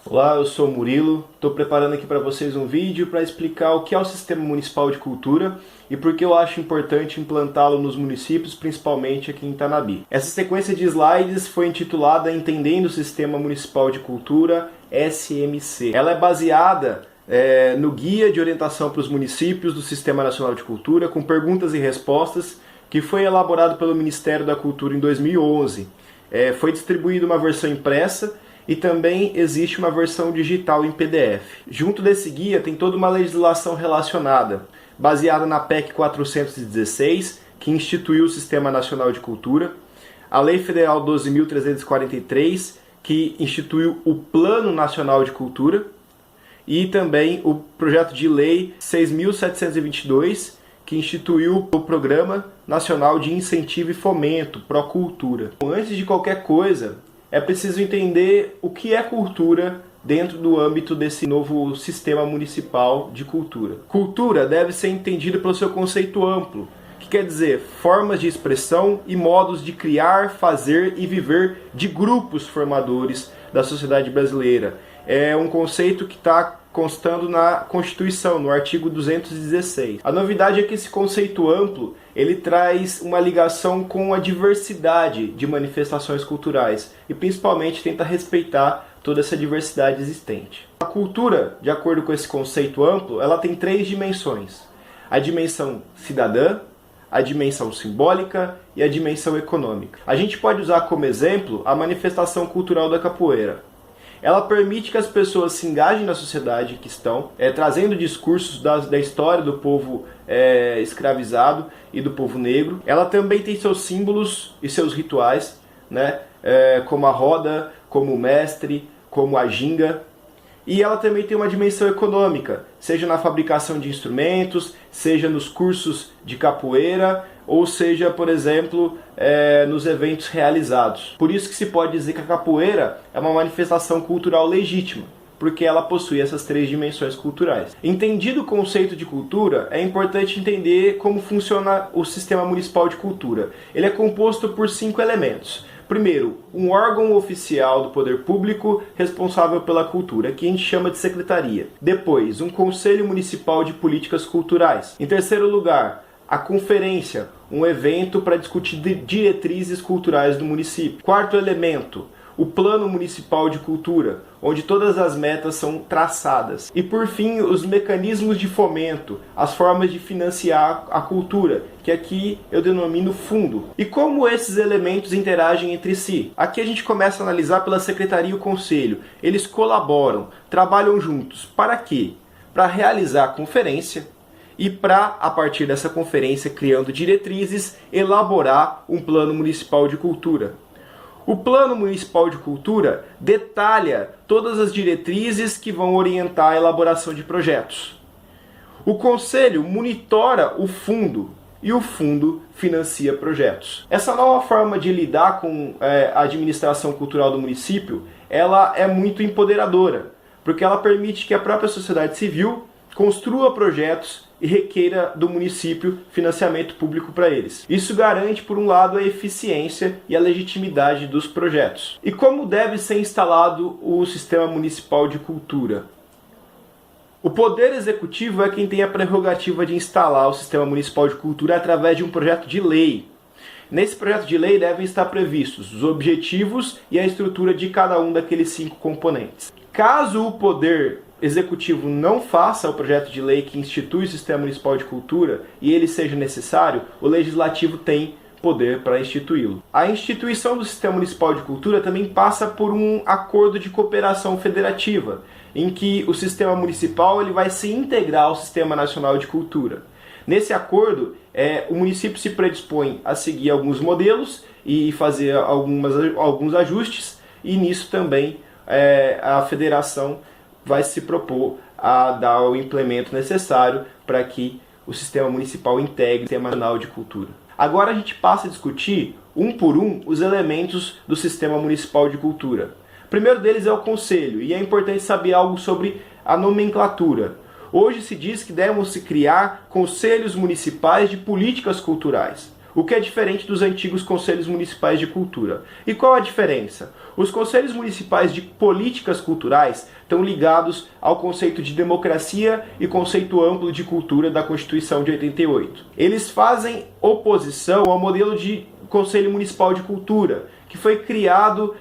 Olá, eu sou o Murilo, estou preparando aqui para vocês um vídeo para explicar o que é o Sistema Municipal de Cultura e por que eu acho importante implantá-lo nos municípios, principalmente aqui em Itanabi. Essa sequência de slides foi intitulada Entendendo o Sistema Municipal de Cultura, SMC. Ela é baseada no Guia de Orientação para os Municípios do Sistema Nacional de Cultura, com perguntas e respostas, que foi elaborado pelo Ministério da Cultura em 2011. Foi distribuída uma versão impressa e também existe uma versão digital em PDF. Junto desse guia tem toda uma legislação relacionada, baseada na PEC 416, que instituiu o Sistema Nacional de Cultura, a Lei Federal 12.343, que instituiu o Plano Nacional de Cultura, e também o projeto de lei 6.722, que instituiu o Programa Nacional de Incentivo e Fomento, Procultura. Antes de qualquer coisa, é preciso entender o que é cultura dentro do âmbito desse novo sistema municipal de cultura. Cultura deve ser entendida pelo seu conceito amplo, que quer dizer formas de expressão e modos de criar, fazer e viver de grupos formadores da sociedade brasileira. É um conceito que está constando na Constituição, no artigo 216. A novidade é que esse conceito amplo, ele traz uma ligação com a diversidade de manifestações culturais e principalmente tenta respeitar toda essa diversidade existente. A cultura, de acordo com esse conceito amplo, ela tem três dimensões: a dimensão cidadã, a dimensão simbólica e a dimensão econômica. A gente pode usar como exemplo a manifestação cultural da capoeira. Ela permite que as pessoas se engajem na sociedade que estão, trazendo discursos da história do povo escravizado e do povo negro. Ela também tem seus símbolos e seus rituais, né? Como a roda, como o mestre, como a ginga. E ela também tem uma dimensão econômica, seja na fabricação de instrumentos, seja nos cursos de capoeira, ou seja, por exemplo, nos eventos realizados. Por isso que se pode dizer que a capoeira é uma manifestação cultural legítima, porque ela possui essas três dimensões culturais. Entendido o conceito de cultura, é importante entender como funciona o Sistema Municipal de Cultura. Ele é composto por 5 elementos. Primeiro, um órgão oficial do poder público responsável pela cultura, que a gente chama de secretaria. Depois, um Conselho Municipal de Políticas Culturais. Em terceiro lugar, a conferência, um evento para discutir diretrizes culturais do município. Quarto elemento, o Plano Municipal de Cultura, onde todas as metas são traçadas. E por fim, os mecanismos de fomento, as formas de financiar a cultura, que aqui eu denomino fundo. E como esses elementos interagem entre si? Aqui a gente começa a analisar pela Secretaria e o Conselho. Eles colaboram, trabalham juntos. Para quê? Para realizar a conferência e para, a partir dessa conferência, criando diretrizes, elaborar um Plano Municipal de Cultura. O Plano Municipal de Cultura detalha todas as diretrizes que vão orientar a elaboração de projetos. O Conselho monitora o fundo e o fundo financia projetos. Essa nova forma de lidar com a administração cultural do município, ela é muito empoderadora, porque ela permite que a própria sociedade civil construa projetos e requeira do município financiamento público para eles. Isso garante, por um lado, a eficiência e a legitimidade dos projetos. E como deve ser instalado o Sistema Municipal de Cultura? O Poder Executivo é quem tem a prerrogativa de instalar o Sistema Municipal de Cultura através de um projeto de lei. Nesse projeto de lei devem estar previstos os objetivos e a estrutura de cada um daqueles 5 componentes. Caso o Poder Executivo não faça o projeto de lei que institui o Sistema Municipal de Cultura e ele seja necessário, o Legislativo tem poder para instituí-lo. A instituição do Sistema Municipal de Cultura também passa por um acordo de cooperação federativa, em que o Sistema Municipal ele vai se integrar ao Sistema Nacional de Cultura. Nesse acordo, o município se predispõe a seguir alguns modelos e fazer alguns ajustes, e nisso também a federação vai se propor a dar o implemento necessário para que o Sistema Municipal integre o Sistema Nacional de Cultura. Agora a gente passa a discutir, um por um, os elementos do Sistema Municipal de Cultura. O primeiro deles é o Conselho, e é importante saber algo sobre a nomenclatura. Hoje se diz que devem se criar conselhos municipais de políticas culturais. o que é diferente dos antigos conselhos municipais de cultura. E qual a diferença? Os conselhos municipais de políticas culturais estão ligados ao conceito de democracia e conceito amplo de cultura da Constituição de 88. Eles fazem oposição ao modelo de Conselho Municipal de Cultura, que foi criado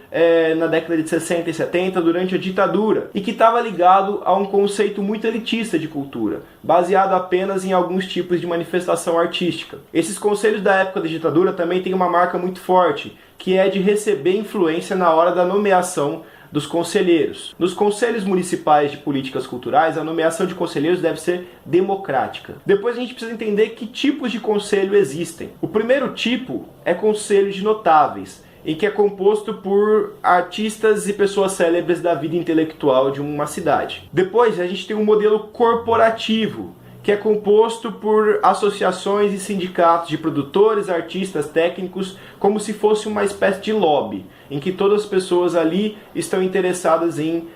na década de 60 e 70 durante a ditadura e que estava ligado a um conceito muito elitista de cultura, baseado apenas em alguns tipos de manifestação artística. Esses conselhos da época da ditadura também têm uma marca muito forte, que é de receber influência na hora da nomeação dos conselheiros. Nos conselhos municipais de políticas culturais, a nomeação de conselheiros deve ser democrática. Depois a gente precisa entender que tipos de conselho existem. O primeiro tipo é conselho de notáveis, em que é composto por artistas e pessoas célebres da vida intelectual de uma cidade. Depois a gente tem um modelo corporativo, que é composto por associações e sindicatos de produtores, artistas, técnicos, como se fosse uma espécie de lobby, em que todas as pessoas ali estão interessadas em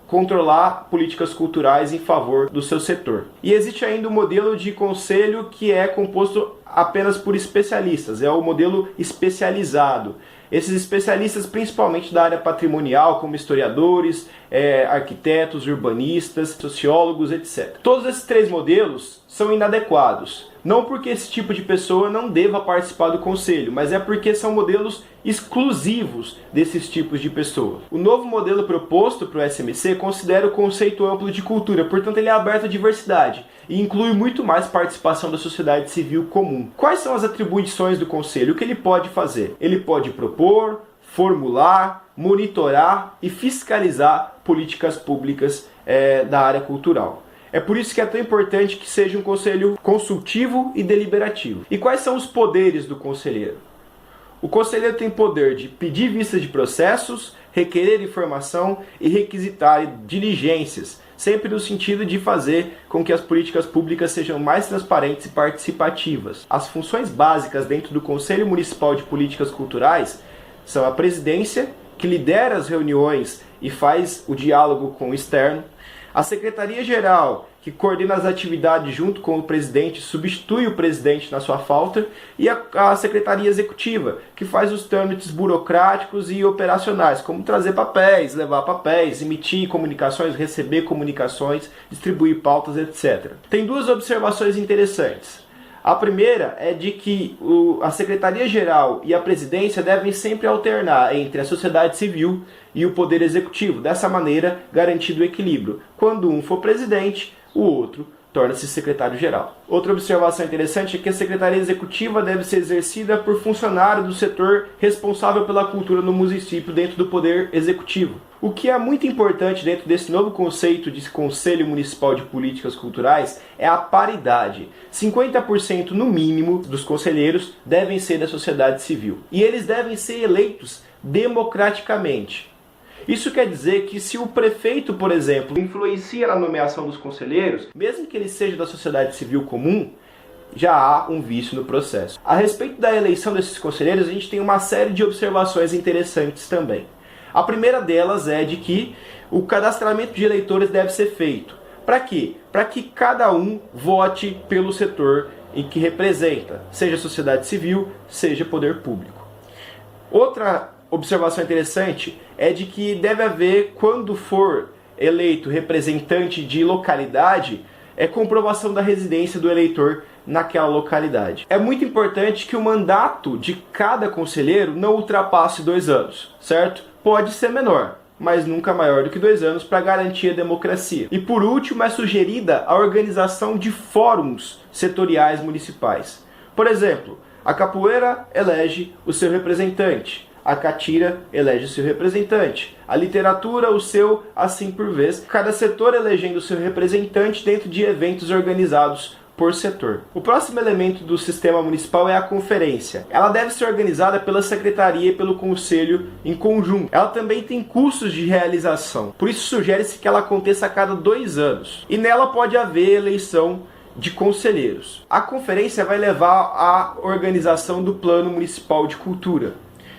controlar políticas culturais em favor do seu setor. E existe ainda um modelo de conselho que é composto apenas por especialistas, é o modelo especializado. Esses especialistas, principalmente da área patrimonial, como historiadores, arquitetos, urbanistas, sociólogos, etc. Todos esses três modelos são inadequados. Não porque esse tipo de pessoa não deva participar do conselho, mas é porque são modelos exclusivos desses tipos de pessoa. O novo modelo proposto para o SMC considera o conceito amplo de cultura, portanto ele é aberto à diversidade e inclui muito mais participação da sociedade civil comum. Quais são as atribuições do conselho? O que ele pode fazer? Ele pode propor, formular, monitorar e fiscalizar políticas públicas da área cultural. É por isso que é tão importante que seja um conselho consultivo e deliberativo. E quais são os poderes do conselheiro? O conselheiro tem poder de pedir vista de processos, requerer informação e requisitar diligências, sempre no sentido de fazer com que as políticas públicas sejam mais transparentes e participativas. As funções básicas dentro do Conselho Municipal de Políticas Culturais são a presidência, que lidera as reuniões e faz o diálogo com o externo, a Secretaria-Geral, que coordena as atividades junto com o presidente, substitui o presidente na sua falta, e a Secretaria Executiva, que faz os trâmites burocráticos e operacionais, como trazer papéis, levar papéis, emitir comunicações, receber comunicações, distribuir pautas, etc. Tem duas observações interessantes. A primeira é de que a Secretaria-Geral e a Presidência devem sempre alternar entre a sociedade civil e o Poder Executivo, dessa maneira garantindo o equilíbrio. Quando um for presidente, o outro torna-se secretário-geral. Outra observação interessante é que a Secretaria Executiva deve ser exercida por funcionário do setor responsável pela cultura no município dentro do Poder Executivo. O que é muito importante dentro desse novo conceito de Conselho Municipal de Políticas Culturais é a paridade. 50% no mínimo dos conselheiros devem ser da sociedade civil. E eles devem ser eleitos democraticamente. Isso quer dizer que se o prefeito, por exemplo, influencia na nomeação dos conselheiros, mesmo que ele seja da sociedade civil comum, já há um vício no processo. A respeito da eleição desses conselheiros, a gente tem uma série de observações interessantes também. A primeira delas é de que o cadastramento de eleitores deve ser feito. Para quê? Para que cada um vote pelo setor em que representa, seja sociedade civil, seja poder público. Outra observação interessante é de que deve haver, quando for eleito representante de localidade, comprovação da residência do eleitor naquela localidade. É muito importante que o mandato de cada conselheiro não ultrapasse 2 anos, certo? Pode ser menor, mas nunca maior do que 2 anos para garantir a democracia. E por último, é sugerida a organização de fóruns setoriais municipais. Por exemplo, a capoeira elege o seu representante, a catira elege o seu representante, a literatura o seu, assim por vez, cada setor elegendo o seu representante dentro de eventos organizados por setor. O próximo elemento do sistema municipal é a conferência. Ela deve ser organizada pela secretaria e pelo conselho em conjunto. Ela também tem custos de realização, por isso sugere-se que ela aconteça a cada 2 anos. E nela pode haver eleição de conselheiros. A conferência vai levar à organização do Plano Municipal de Cultura.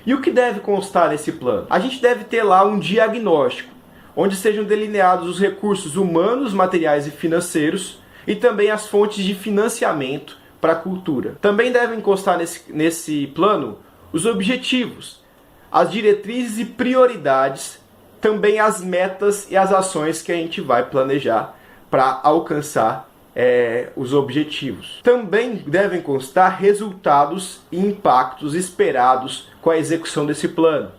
E o que deve constar nesse plano? A gente deve ter lá um diagnóstico, onde sejam delineados os recursos humanos, materiais e financeiros, e também as fontes de financiamento para a cultura. Também devem constar nesse plano os objetivos, as diretrizes e prioridades, também as metas e as ações que a gente vai planejar para alcançar os objetivos. Também devem constar resultados e impactos esperados com a execução desse plano.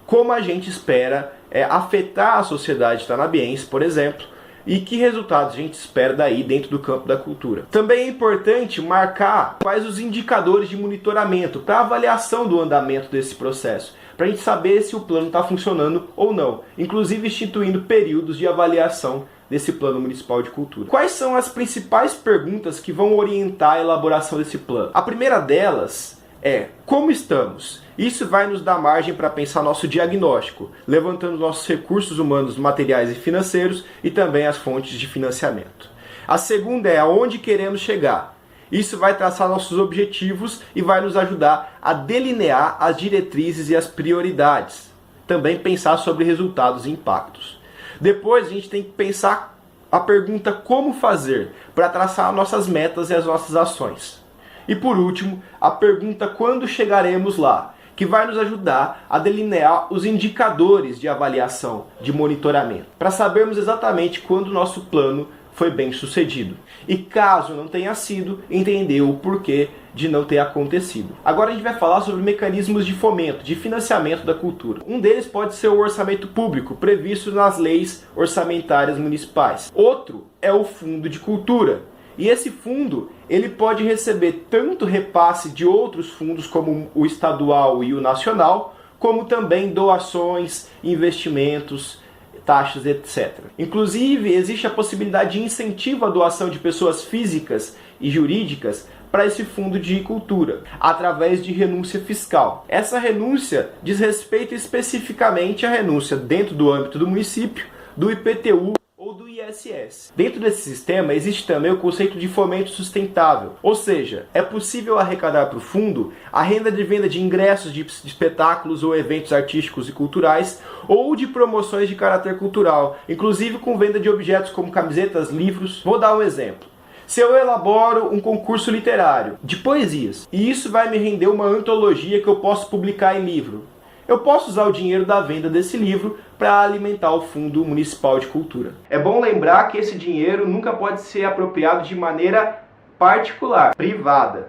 Como a gente espera afetar a sociedade tanabiense, por exemplo, e que resultados a gente espera daí dentro do campo da cultura. Também é importante marcar quais os indicadores de monitoramento para avaliação do andamento desse processo, para a gente saber se o plano está funcionando ou não, inclusive instituindo períodos de avaliação desse plano municipal de cultura. Quais são as principais perguntas que vão orientar a elaboração desse plano? A primeira delas é: como estamos? Isso vai nos dar margem para pensar nosso diagnóstico, levantando nossos recursos humanos, materiais e financeiros e também as fontes de financiamento. A segunda é: aonde queremos chegar? Isso vai traçar nossos objetivos e vai nos ajudar a delinear as diretrizes e as prioridades. Também pensar sobre resultados e impactos. Depois a gente tem que pensar a pergunta como fazer para traçar nossas metas e as nossas ações. E por último, a pergunta quando chegaremos lá, que vai nos ajudar a delinear os indicadores de avaliação, de monitoramento, para sabermos exatamente quando o nosso plano foi bem sucedido. E caso não tenha sido, entender o porquê de não ter acontecido. Agora a gente vai falar sobre mecanismos de fomento, de financiamento da cultura. Um deles pode ser o orçamento público, previsto nas leis orçamentárias municipais. Outro é o Fundo de Cultura. E esse fundo, ele pode receber tanto repasse de outros fundos, como o estadual e o nacional, como também doações, investimentos, taxas, etc. Inclusive, existe a possibilidade de incentivo à doação de pessoas físicas e jurídicas para esse fundo de cultura, através de renúncia fiscal. Essa renúncia diz respeito especificamente à renúncia dentro do âmbito do município, do IPTU ou do ISS. Dentro desse sistema existe também o conceito de fomento sustentável, ou seja, é possível arrecadar para o fundo a renda de venda de ingressos de espetáculos ou eventos artísticos e culturais, ou de promoções de caráter cultural, inclusive com venda de objetos como camisetas, livros. Vou dar um exemplo. Se eu elaboro um concurso literário de poesias, e isso vai me render uma antologia que eu posso publicar em livro, eu posso usar o dinheiro da venda desse livro para alimentar o Fundo Municipal de Cultura. É bom lembrar que esse dinheiro nunca pode ser apropriado de maneira particular, privada,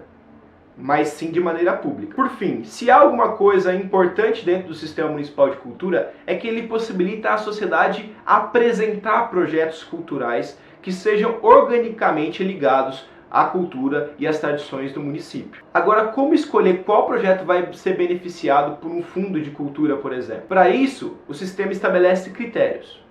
mas sim de maneira pública. Por fim, se há alguma coisa importante dentro do Sistema Municipal de Cultura, é que ele possibilita à sociedade apresentar projetos culturais que sejam organicamente ligados à cultura e às tradições do município. Agora, como escolher qual projeto vai ser beneficiado por um fundo de cultura, por exemplo? Para isso, o sistema estabelece critérios.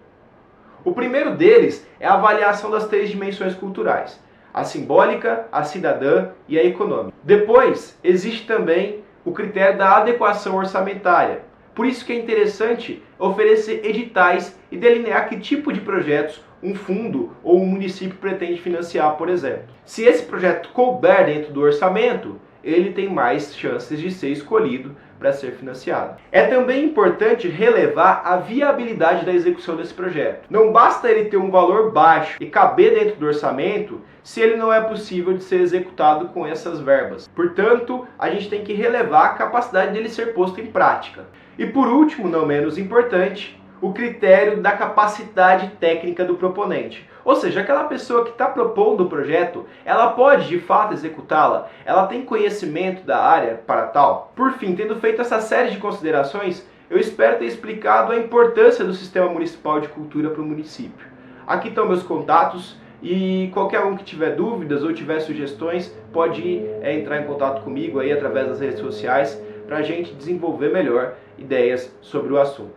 O primeiro deles é a avaliação das 3 dimensões culturais: a simbólica, a cidadã e a econômica. Depois, existe também o critério da adequação orçamentária. Por isso que é interessante oferecer editais e delinear que tipo de projetos um fundo ou um município pretende financiar, por exemplo. Se esse projeto couber dentro do orçamento, ele tem mais chances de ser escolhido para ser financiado. É também importante relevar a viabilidade da execução desse projeto. Não basta ele ter um valor baixo e caber dentro do orçamento se ele não é possível de ser executado com essas verbas. Portanto, a gente tem que relevar a capacidade dele ser posto em prática. E por último, não menos importante, o critério da capacidade técnica do proponente. Ou seja, aquela pessoa que está propondo o projeto, ela pode de fato executá-la? Ela tem conhecimento da área para tal? Por fim, tendo feito essa série de considerações, eu espero ter explicado a importância do Sistema Municipal de Cultura para o município. Aqui estão meus contatos e qualquer um que tiver dúvidas ou tiver sugestões pode entrar em contato comigo aí através das redes sociais para a gente desenvolver melhor ideias sobre o assunto.